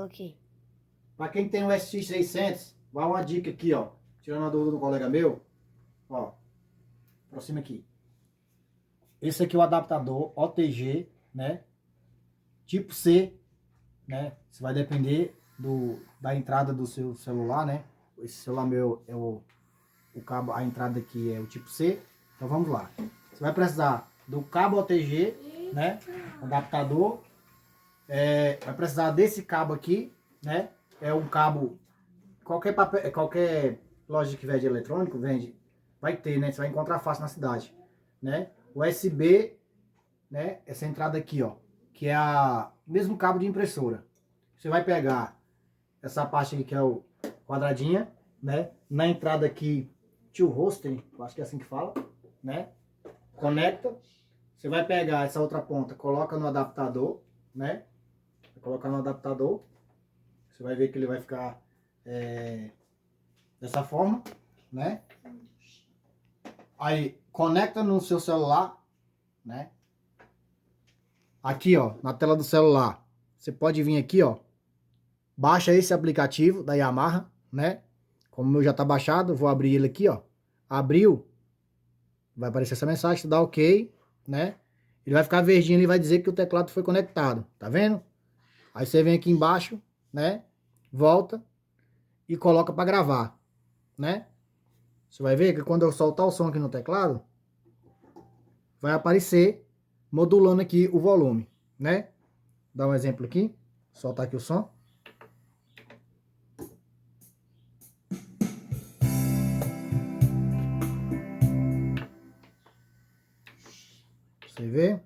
Ok. Para quem tem o SX600, vai uma dica aqui, ó. Tirando a dúvida do colega meu. Ó. Aproxima aqui. Esse aqui é o adaptador OTG, né? Tipo C, né? Isso vai depender da entrada do seu celular, né? Esse celular meu é o cabo, a entrada aqui é o tipo C. Então vamos lá. Você vai precisar do cabo OTG, né? Adaptador. Vai precisar desse cabo aqui, né? É um cabo, qualquer loja que vende eletrônico, vai ter, né? Você vai encontrar fácil na cidade, né? USB, né? Essa entrada aqui, ó, que é o mesmo cabo de impressora. Você vai pegar essa parte aqui que é o quadradinha, né? Na entrada aqui, tio Hoster, eu acho que é assim que fala, né? Conecta. Você vai pegar essa outra ponta, coloca no adaptador, né? Vai colocar no adaptador. Você vai ver que ele vai ficar dessa forma, né? Aí conecta no seu celular, né? Aqui, ó, na tela do celular, você pode vir aqui, ó, baixa esse aplicativo da Yamaha, né? Como o meu já tá baixado, vou abrir ele aqui, ó. Abriu, vai aparecer essa mensagem, dá OK, né? Ele vai ficar verdinho, ele vai dizer que o teclado foi conectado, tá vendo? Aí você vem aqui embaixo, né? Volta e coloca para gravar, né? Você vai ver que quando eu soltar o som aqui no teclado, vai aparecer modulando aqui o volume, né? Dá um exemplo aqui, soltar aqui o som. Você vê?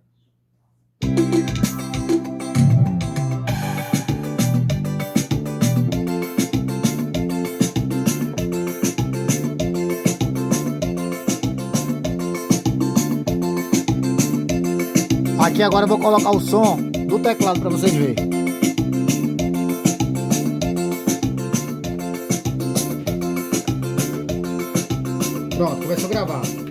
Aqui agora eu vou colocar o som do teclado para vocês verem. Pronto, começou a gravar.